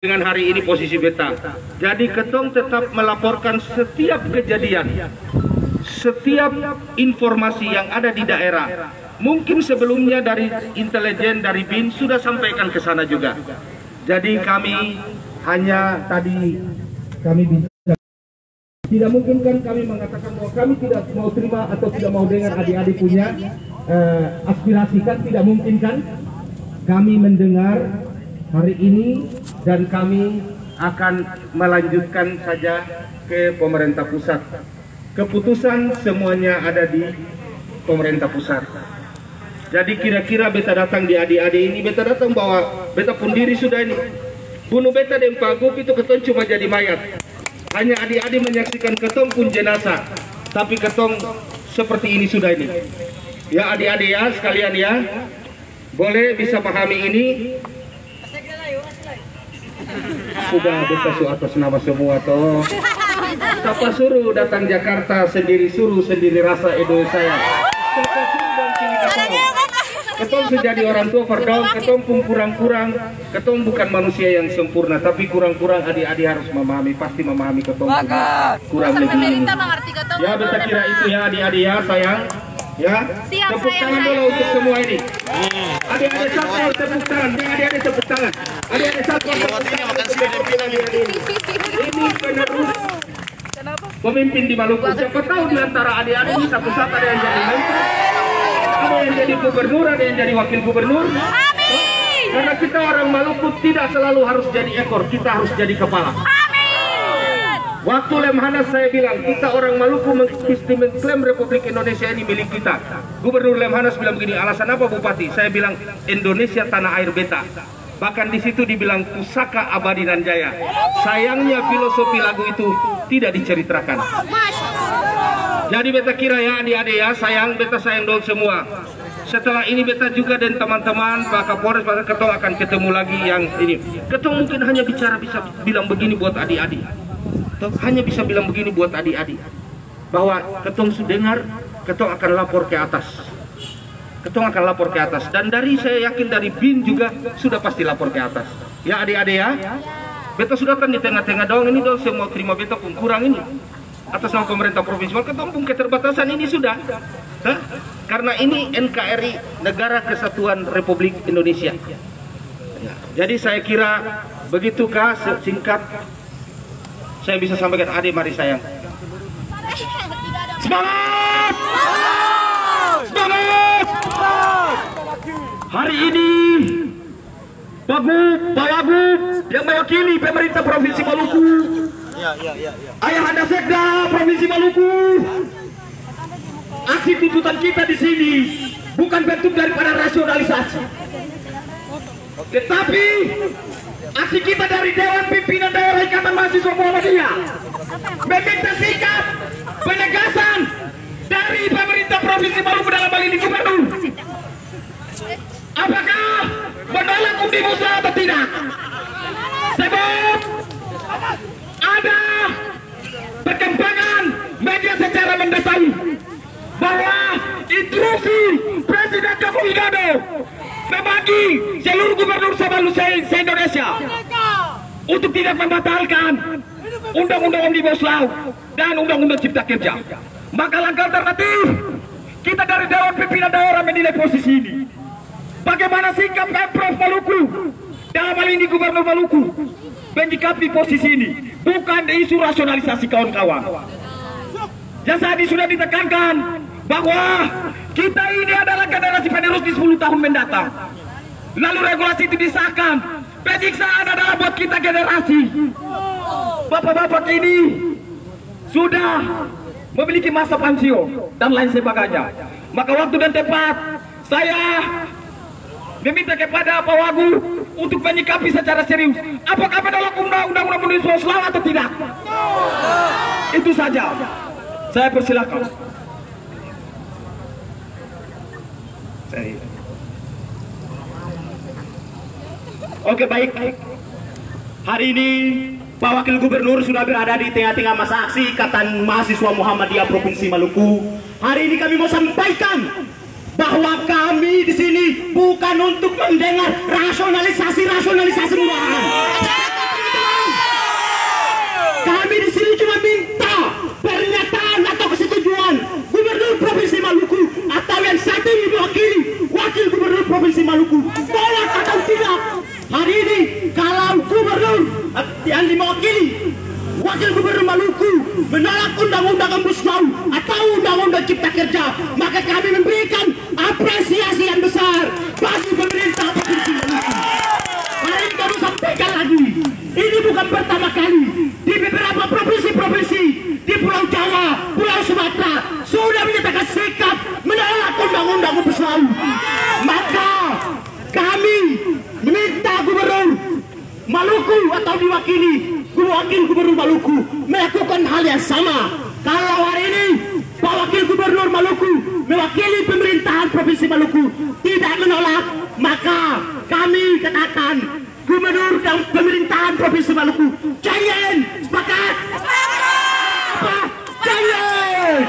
dengan hari ini posisi beta. Jadi ketong tetap melaporkan setiap kejadian, setiap informasi yang ada di daerah. Mungkin sebelumnya dari intelijen, dari BIN sudah sampaikan ke sana juga. Jadi kami hanya tadi kami bisa, tidak mungkin kan kami mengatakan bahwa kami tidak mau terima atau tidak mau dengar adik-adik punya aspirasi, kan tidak mungkin kan. Kami mendengar hari ini dan kami akan melanjutkan saja ke pemerintah pusat. Keputusan semuanya ada di pemerintah pusat. Jadi kira-kira beta datang di adik-adik ini, beta datang bawa beta pun diri sudah ini. Bunuh beta dan Pak Gup itu ketong cuma jadi mayat. Hanya adik-adik menyaksikan ketong pun jenazah. Tapi ketong seperti ini sudah ini. Ya adik-adik ya sekalian ya, boleh bisa pahami ini. Sudah beta su atas nama semua toh. Siapa suruh datang Jakarta sendiri, suruh sendiri rasa edo saya. Siapa suruh dan sini ketong. Ketong sejadi orang tua perdong, ketong pun kurang-kurang. Ketong bukan manusia yang sempurna, tapi kurang-kurang adik-adik harus memahami, pasti memahami ketong kurang lebih. Ya beta kira itu ya adik-adik ya sayang. Ya, tepuk tangan dulu untuk semua ini. Adik-adik satu tepuk tangan, adik-adik tepuk tangan. Adik-adik satu tepuk tangan. Ini penerus pemimpin di Maluku. Siapa tahu di antara adik-adik ini satu saat ada yang jadi menteri, ada yang jadi gubernur, ada yang jadi wakil gubernur. Karena kita orang Maluku tidak selalu harus jadi ekor, kita harus jadi kepala. Waktu Lemhanas saya bilang, kita orang Maluku mengklaim Republik Indonesia ini milik kita. Gubernur Lemhanas bilang begini, alasan apa Bupati? Saya bilang, Indonesia tanah air beta. Bahkan di situ dibilang pusaka abadi nan jaya. Sayangnya filosofi lagu itu tidak diceritakan. Jadi beta kira ya adik-adik ya, beta sayang dong semua. Setelah ini beta juga dan teman-teman Pak Kapolres, Pak Ketong akan ketemu lagi yang ini. Ketong mungkin hanya bisa bilang begini buat adik-adik. Hanya bisa bilang begini buat adik-adik, bahwa ketong sudah dengar, ketong akan lapor ke atas. Ketong akan lapor ke atas. Dan saya yakin dari BIN juga sudah pasti lapor ke atas. Ya adik-adik ya, beta sudah kan di tengah-tengah dong, ini dong semua terima beta pun kurang ini. Atas nama pemerintah provinsi, ketong pun keterbatasan ini sudah. Karena ini NKRI, Negara Kesatuan Republik Indonesia. Ya. Jadi saya kira begitukah singkat saya bisa sampaikan. Adik mari sayang. Semangat! Semangat! Hari ini Pak Wagub yang mewakili pemerintah Provinsi Maluku, Ayahanda Sekda Provinsi Maluku, aksi tuntutan kita di sini bukan bentuk daripada rasionalisasi, tetapi aksi kita dari Dewan Pimpinan Daerah Ikatan Mahasiswa Muhammadiyah meminta sikap penegasan dari pemerintah Provinsi Maluku dalam hal ini gubernur. Apakah menolak Omnibus Law atau tidak? Sebab ada perkembangan media secara mendatangi bahwa instruksi Presiden Joko Widodo membagi seluruh gubernur se-Indonesia untuk tidak membatalkan Undang-Undang Omnibus Law dan Undang-Undang Cipta Kerja. Maka langkah alternatif kita dari Dewan Pimpinan Daerah menilai posisi ini. Bagaimana sikap Pemprov Maluku dalam hal ini Gubernur Maluku menyikapi posisi ini, bukan isu rasionalisasi kawan-kawan. Yang tadi sudah ditekankan bahwa kita ini adalah generasi penerus di 10 tahun mendatang. Lalu regulasi itu disahkan, penyiksaan adalah buat kita generasi. Bapak-bapak ini sudah memiliki masa pensiun dan lain sebagainya. Maka waktu dan tempat saya meminta kepada Pak Wagub untuk menyikapi secara serius. Apakah menolak undang-undang Omnibus Law atau tidak? Itu saja. Saya persilakan. Oke, baik. Hari ini Pak Wakil Gubernur sudah berada di tengah-tengah masa aksi Ikatan Mahasiswa Muhammadiyah Provinsi Maluku. Hari ini kami mau sampaikan bahwa kami di sini bukan untuk mendengar rasionalisasi murahan. yang mewakili Wakil Gubernur Maluku menolak Undang-Undang Omnibus Law atau Undang-Undang Cipta Kerja, maka kami memberikan apresiasi yang besar bagi pemerintah Provinsi Maluku. Hari ini kami sampaikan lagi, ini bukan pertama kali di beberapa provinsi-provinsi di Pulau Jawa, Pulau Sumatera sudah menyatakan sikap menolak Undang-Undang Omnibus Law. Maka kami meminta Gubernur Maluku atau diwakili Wakil Gubernur Maluku melakukan hal yang sama. Kalau hari ini Pak Wakil Gubernur Maluku mewakili pemerintahan Provinsi Maluku tidak menolak, maka kami katakan Gubernur dan pemerintahan Provinsi Maluku giant. Sepakat? Giant.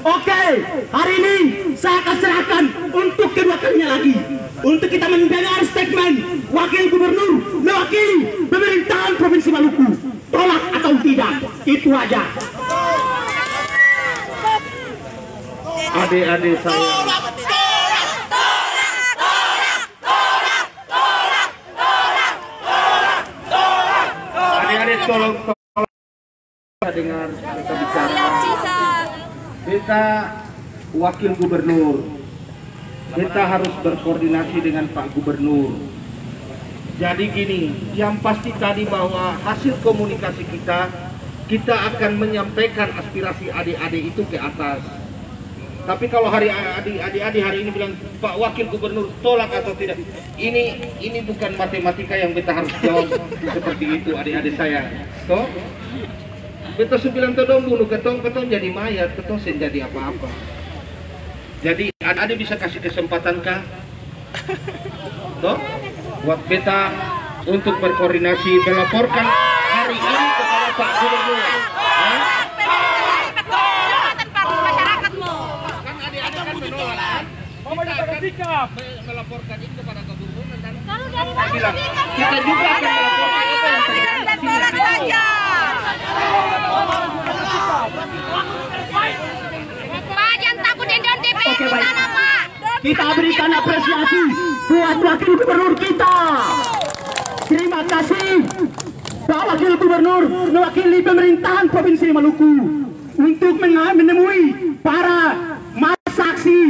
Oke, hari ini saya akan serahkan untuk kedua kalinya lagi untuk kita mendengar statement Wakil Gubernur mewakili pemerintahan Provinsi Maluku. Tolak atau tidak, itu aja. Adik-adik saya, adik-adik tolong dengar kita bicara. Kita Wakil Gubernur, kita harus berkoordinasi dengan Pak Gubernur. Jadi gini, yang pasti tadi bahwa hasil komunikasi kita akan menyampaikan aspirasi adik-adik itu ke atas. Tapi kalau adik-adik hari ini bilang Pak Wakil Gubernur tolak atau tidak, ini bukan matematika yang kita harus jawab seperti itu, adik-adik saya. Toh, kita sebilang todong bunuh ketong jadi mayat, ketong sen jadi apa-apa. Jadi adik-adik bisa kasih kesempatan kah? Toh, buat beta untuk berkoordinasi melaporkan hari ini kepada Pak Gubernur. Kan adik-adik kan menolak. Kita akan melaporkan itu kepada Gubernur dan bilang kita juga akan melaporkan apa yang terjadi. Pak, jangan takut endon DPR Oke, di baik. sana, Pak. Kita berikan apresiasi buat Wakil Gubernur kita. Terima kasih Pak Wakil Gubernur mewakili pemerintahan Provinsi Maluku untuk menemui para saksi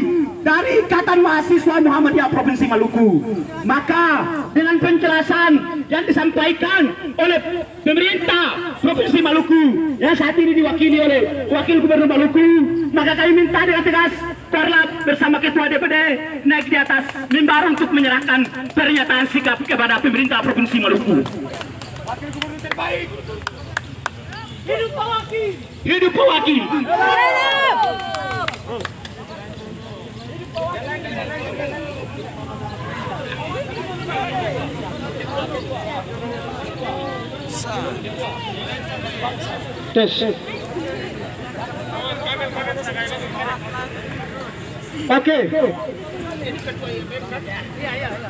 dari Ikatan Mahasiswa Muhammadiyah Provinsi Maluku. Maka dengan penjelasan yang disampaikan oleh pemerintah Provinsi Maluku yang saat ini diwakili oleh Wakil Gubernur Maluku, maka kami minta dengan tegas Korlap bersama Ketua DPD naik di atas mimbar untuk menyerahkan pernyataan sikap kepada pemerintah Provinsi Maluku. Wakil Gubernur terbaik. Hidup Pak Wakil. Hidup Pak Wakil. Tes. Oke.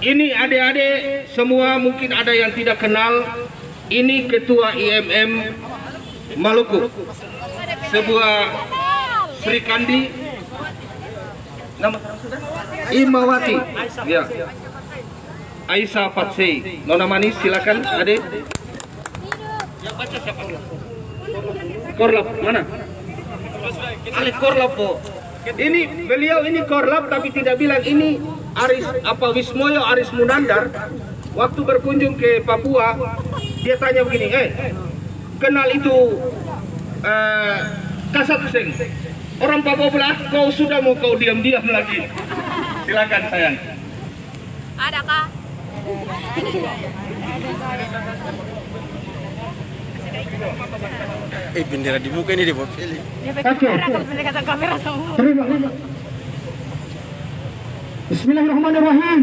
Ini adik-adik semua mungkin ada yang tidak kenal. Ini Ketua IMM Maluku. Sebuah Sri Kandi. Nama Imawati. Ya. Aisyah Fatsei. Nona manis silakan adik. Yang baca siapa? Korlap mana? Ali Korlap po. Ini beliau ini Korlap tapi tidak bilang ini Wismoyo Aris Munandar. Waktu berkunjung ke Papua dia tanya begini, kenal itu Kasat Hussein orang Papua belah, kau sudah mau kau diam-diam lagi. Silakan sayang. Adakah? Bendera di muka ini dibawa pilih. Oke. Terima. Bismillahirrahmanirrahim.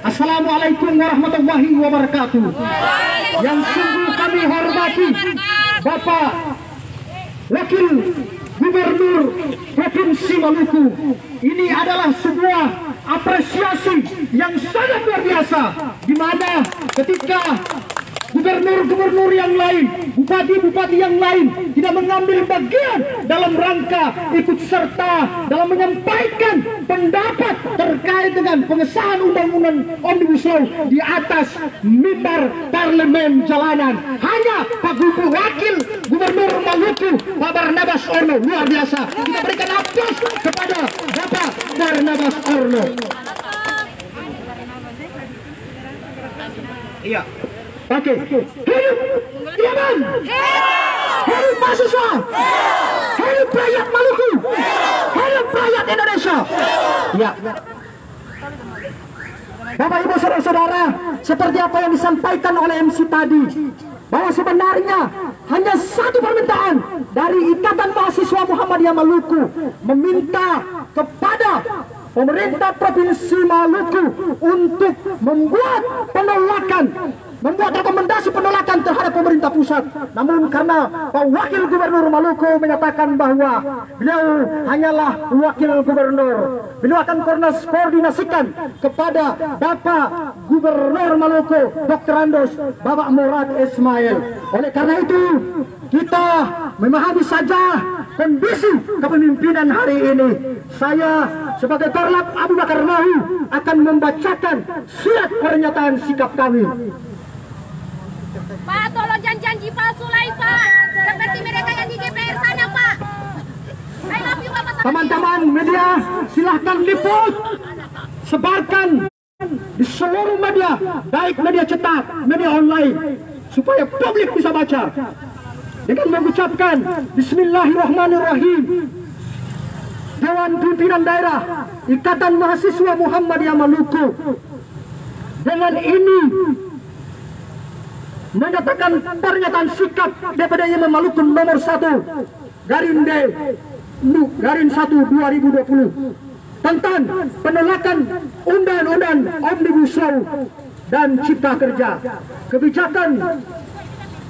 Assalamualaikum warahmatullahi wabarakatuh. Yang sungguh kami hormati Bapak Wakil Gubernur Provinsi Maluku. Ini adalah sebuah apresiasi yang sangat luar biasa, di mana ketika gubernur-gubernur yang lain, bupati-bupati yang lain tidak mengambil bagian dalam rangka ikut serta dalam menyampaikan pendapat terkait dengan pengesahan undang-undang Omnibus Law di atas mimbar parlemen jalanan. Hanya Pak Wakil Gubernur Maluku, Pak Barnabas Orno. Luar biasa. Kita berikan aplaus kepada Bapak Barnabas Orno. Iya. Oke. Hidup Yaman. Hidup mahasiswa. Hidup rakyat Maluku. Hidup rakyat Indonesia. Ya. Bapak Ibu saudara-saudara, seperti apa yang disampaikan oleh MC tadi, bahwa sebenarnya hanya satu permintaan dari Ikatan Mahasiswa Muhammadiyah Maluku, meminta kepada pemerintah Provinsi Maluku untuk membuat penolakan, membuat rekomendasi penolakan terhadap pemerintah pusat. Namun karena Pak Wakil Gubernur Maluku menyatakan bahwa beliau hanyalah wakil gubernur, beliau akan koordinasikan kepada Bapak Gubernur Maluku, Dr. Andos, Bapak Murad Ismail. Oleh karena itu, kita memahami saja kondisi kepemimpinan hari ini. Saya sebagai Korlap Abu Bakar Mahu akan membacakan surat pernyataan sikap kami. Pak, tolong janji palsu lain, Pak. Seperti mereka yang di DPR sana, Pak. I love you, Bapak. Teman-teman media, silahkan liput, sebarkan di seluruh media, baik media cetak, media online, supaya publik bisa baca. Dengan mengucapkan Bismillahirrahmanirrahim, Dewan Pimpinan Daerah Ikatan Mahasiswa Muhammadiyah Maluku dengan ini menyatakan pernyataan sikap DPD YM Maluku nomor 1 garing 1 2020 tentang penolakan Undang-Undang Omnibus Law dan Cipta Kerja. Kebijakan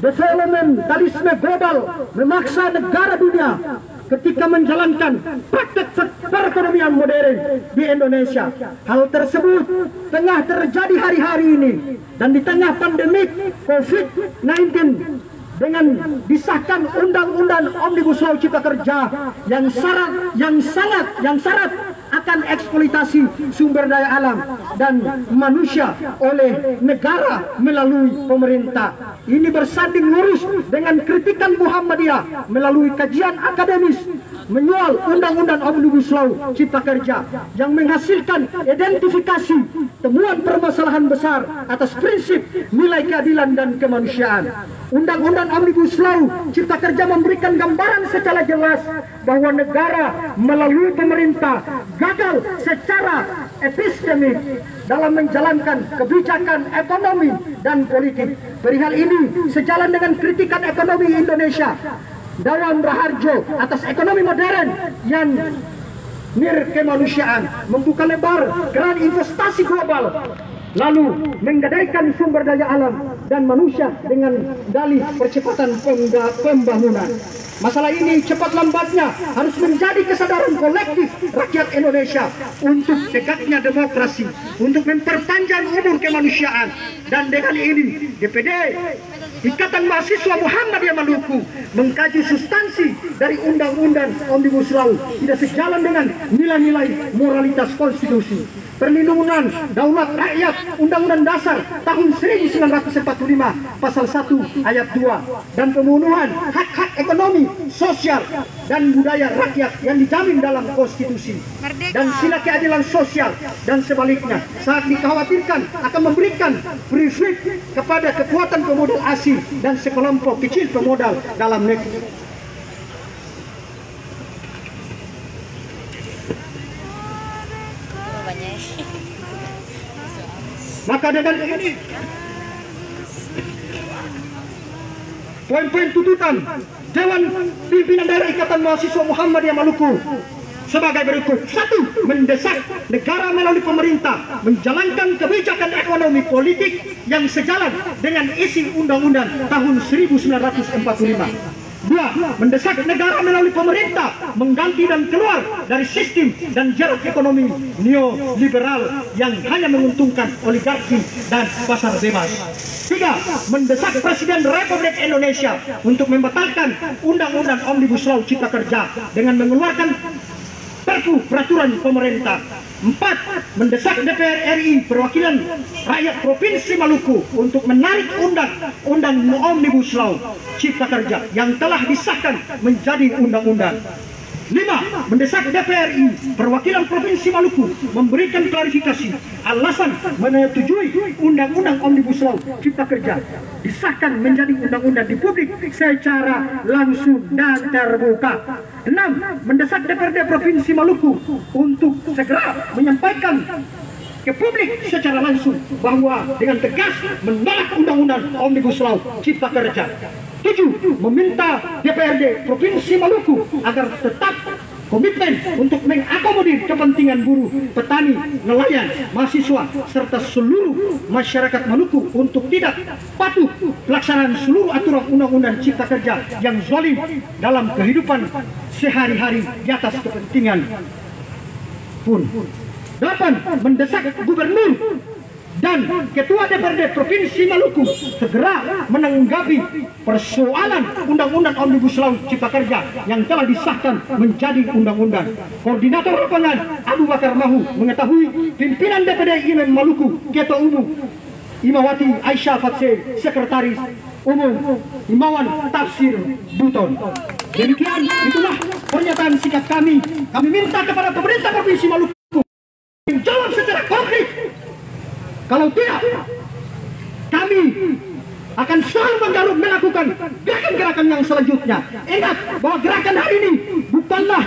developmentalisme global memaksa negara dunia ketika menjalankan praktek perekonomian modern di Indonesia. Hal tersebut tengah terjadi hari-hari ini dan di tengah pandemi COVID-19 dengan disahkan Undang-Undang Omnibus Law Cipta Kerja yang syarat akan eksploitasi sumber daya alam dan manusia oleh negara melalui pemerintah. Ini bersanding lurus dengan kritikan Muhammadiyah melalui kajian akademis menyoal Undang-Undang Omnibus Law Cipta Kerja yang menghasilkan identifikasi temuan permasalahan besar atas prinsip nilai keadilan dan kemanusiaan. Undang-Undang Omnibus Law Cipta Kerja memberikan gambaran secara jelas bahwa negara melalui pemerintah gagal secara epistemik dalam menjalankan kebijakan ekonomi dan politik. Perihal ini sejalan dengan kritikan ekonomi Indonesia Dewan Raharjo atas ekonomi modern yang nirkemanusiaan, membuka lebar keran investasi global, lalu menggadaikan sumber daya alam dan manusia dengan dalih percepatan pembangunan. Masalah ini cepat lambatnya harus menjadi kesadaran kolektif rakyat Indonesia untuk tegaknya demokrasi, untuk memperpanjang umur kemanusiaan. Dan dengan ini DPD Ikatan Mahasiswa Muhammadiyah Maluku mengkaji substansi dari Undang-Undang Omnibus Law tidak sejalan dengan nilai-nilai moralitas konstitusi, perlindungan daulat rakyat, Undang-Undang Dasar tahun 1945 pasal 1 ayat 2, dan pemenuhan hak-hak ekonomi, sosial, dan budaya rakyat yang dijamin dalam konstitusi, dan sila keadilan sosial, dan sebaliknya saat dikhawatirkan akan memberikan privilege kepada kekuatan pemodal asing dan sekelompok kecil pemodal dalam negeri. Maka dengan ini poin-poin tuntutan Dewan Pimpinan Daerah Ikatan Mahasiswa Muhammadiyah Maluku sebagai berikut. 1. Mendesak negara melalui pemerintah menjalankan kebijakan ekonomi politik yang sejalan dengan isi Undang-Undang tahun 1945. 2. Mendesak negara melalui pemerintah mengganti dan keluar dari sistem dan jarak ekonomi neoliberal yang hanya menguntungkan oligarki dan pasar bebas. 3. Mendesak Presiden Republik Indonesia untuk membatalkan Undang-Undang Omnibus Law Cipta Kerja dengan mengeluarkan perpu peraturan pemerintah. 4. Mendesak DPR RI perwakilan rakyat Provinsi Maluku untuk menarik undang-undang Omnibus Law Cipta Kerja yang telah disahkan menjadi undang-undang. 5. Mendesak DPR RI perwakilan Provinsi Maluku memberikan klarifikasi alasan menyetujui undang-undang Omnibus Law Cipta Kerja disahkan menjadi undang-undang di publik secara langsung dan terbuka. 6. Mendesak DPRD Provinsi Maluku untuk segera menyampaikan ke publik secara langsung bahwa dengan tegas menolak undang-undang Omnibus Law Cipta Kerja. 7. Meminta DPRD Provinsi Maluku agar tetap komitmen untuk mengakomodir kepentingan buruh, petani, nelayan, mahasiswa, serta seluruh masyarakat Maluku untuk tidak patuh pelaksanaan seluruh aturan undang-undang Cipta Kerja yang zalim dalam kehidupan sehari-hari di atas kepentingan pun. 8. Mendesak Gubernur dan Ketua DPRD Provinsi Maluku segera menanggapi persoalan undang-undang Omnibus Law Cipta Kerja yang telah disahkan menjadi undang-undang. Koordinator lapangan Abu Bakar Mahu mengetahui pimpinan DPD IMM Maluku, Ketua Umum Imawati Aisyah Fatse, Sekretaris Umum Imawan Tafsir Buton. Demikian itulah pernyataan sikap kami. Kami minta kepada pemerintah Provinsi Maluku menjawab secara konkret. Kalau tidak, kami akan selalu melakukan gerakan-gerakan yang selanjutnya. Ingat bahwa gerakan hari ini bukanlah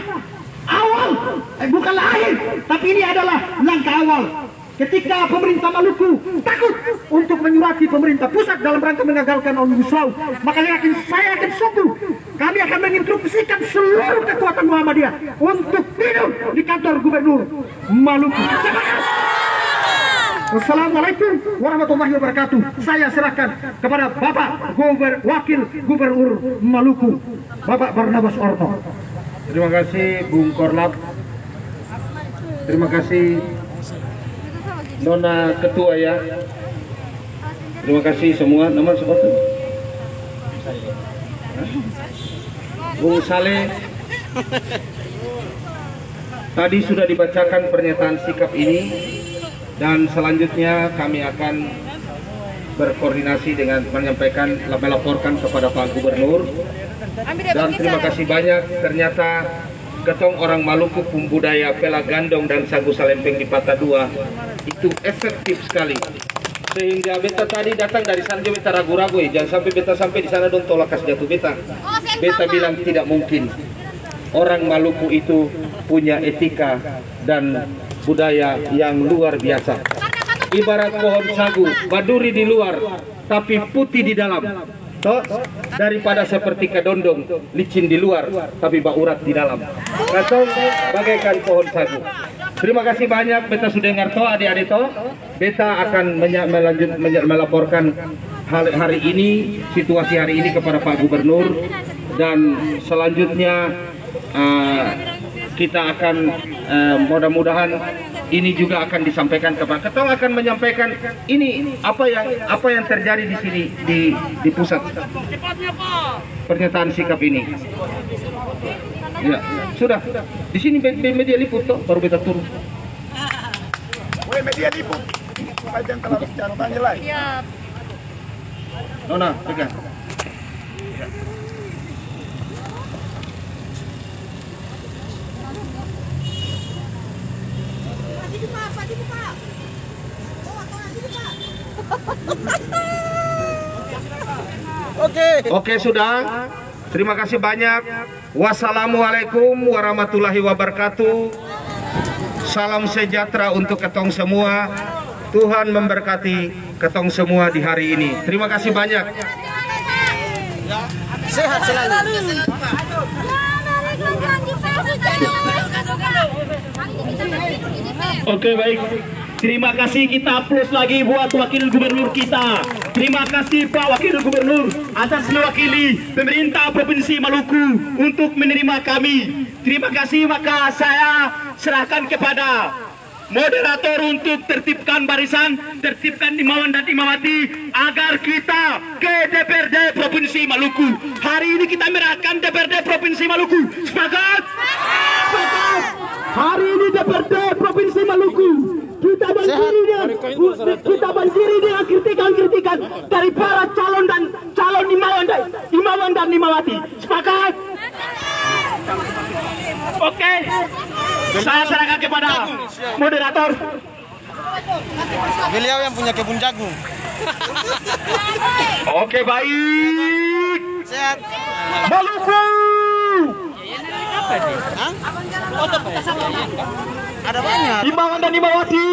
bukanlah akhir, tapi ini adalah langkah awal. Ketika pemerintah Maluku takut untuk menyurati pemerintah pusat dalam rangka mengagalkan Omnibus Law, maka saya akan sungguh kami akan menginstruksikan seluruh kekuatan Muhammadiyah untuk tidur di kantor Gubernur Maluku. Wassalamualaikum warahmatullahi wabarakatuh. Saya serahkan kepada Bapak Wakil Gubernur Maluku, Bapak Barnabas Orno. Terima kasih Bung Korlap. Terima kasih Nona Ketua ya. Terima kasih semua. Nama siapa tuh? Bung Saleh. Tadi sudah dibacakan pernyataan sikap ini. Dan selanjutnya kami akan berkoordinasi dengan melaporkan kepada Pak Gubernur. Dan terima kasih banyak, ternyata ketong orang Maluku pembudaya pela gandong dan sagu salempeng di Pata 2 itu efektif sekali. Sehingga beta tadi datang dari sana beta ragu-ragu jangan sampai beta sampai di sana dong tolak kas jatuh beta. Beta bilang tidak mungkin. Orang Maluku itu punya etika dan budaya yang luar biasa. Ibarat pohon sagu, baduri di luar, tapi putih di dalam. Toh, daripada seperti kedondong, licin di luar, tapi baurat di dalam. Katong bagaikan pohon sagu. Terima kasih banyak, beta sudah dengar toh adik-adik toh. Beta akan melaporkan hari ini, situasi hari ini kepada Pak Gubernur. Dan selanjutnya kita akan mudah-mudahan ini juga akan disampaikan kepada Ketong akan menyampaikan ini apa yang terjadi di sini di pusat pernyataan sikap ini. Ya, sudah. Di sini media liput toh baru beta turun. Media liput. Jangan terlalu secara tanya lain. Siap. Nona, pegang. Oke, sudah. Terima kasih banyak. Wassalamualaikum warahmatullahi wabarakatuh. Salam sejahtera untuk ketong semua. Tuhan memberkati ketong semua di hari ini. Terima kasih banyak. Sehat selalu. Oke, baik. Terima kasih, kita plus lagi buat Wakil Gubernur kita. Terima kasih Pak Wakil Gubernur atas mewakili pemerintah Provinsi Maluku untuk menerima kami. Terima kasih, maka saya serahkan kepada moderator untuk tertibkan barisan, tertibkan Imawan dan Imawati agar kita ke DPRD Provinsi Maluku. Hari ini kita menyerahkan DPRD Provinsi Maluku. Sepakat? Sepakat? kita banjiri dengan kritikan-kritikan dari para calon Imawan dan Imawati. Sepakat? Oke. Saya serahkan kepada moderator. Beliau yang punya kebun jagung. Oke, baik. Sehat. Maluku. Hah? Ada banyak. Imawan dan Imawati.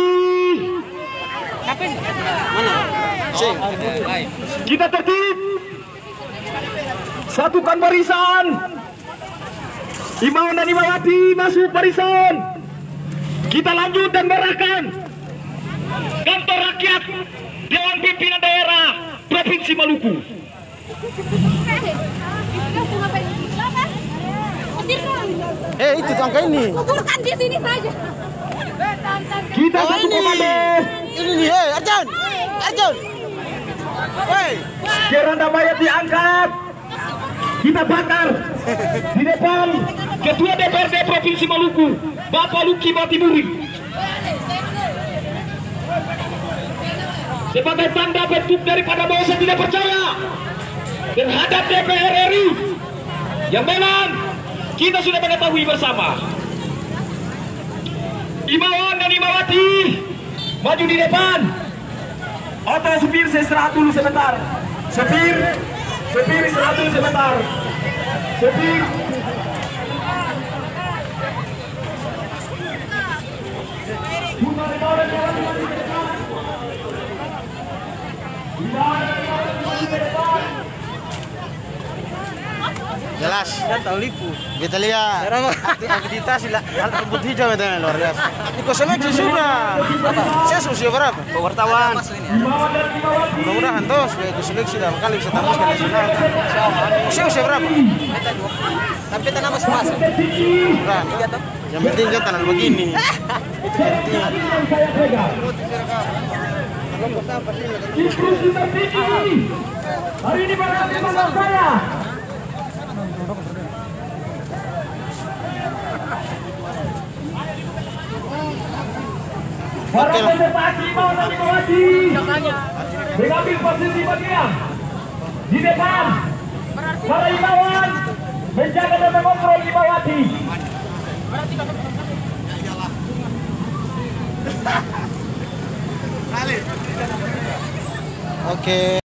Mana? Sing. Kita tertib. Satukan barisan. Imawan dan Imawati masuk barisan. Kita lanjut dan berahkan kantor rakyat Dewan Pimpinan Daerah Provinsi Maluku. Itu angka ini. Kuburkan di sini saja. Kita satu komando. Ini nih, Arjan. Arjan. Hei. Keranda mayat diangkat. Kita bakar di depan Ketua DPRD Provinsi Maluku, Bapak Luki Batiburi. Sebagai tanda bentuk daripada bahwa saya tidak percaya terhadap DPR RI yang memang kita sudah mengetahui bersama. Imawan dan Imawati maju di depan. Oto supir saya istirahat dulu sebentar. Supir istirahat dulu sebentar. Supir. Jelas. Ya tahu lipu. Kita lihat. Aktivitas rambut hijau katanya luar biasa. Ikut seleksi sudah. Saya usia berapa? Wartawan. Mudah-mudahan tuh sudah ikut seleksi dalam kali bisa tembus ke nasional. Saya usia berapa? Tapi tanah masih masuk. Kurang. Yang penting kan tanah begini. Itu penting. Hari ini bersama saya. Para peserta Imawan dan Imawati mengambil posisi bagian di depan. Para Imawan menjaga dan mengontrol Imawati. Oke.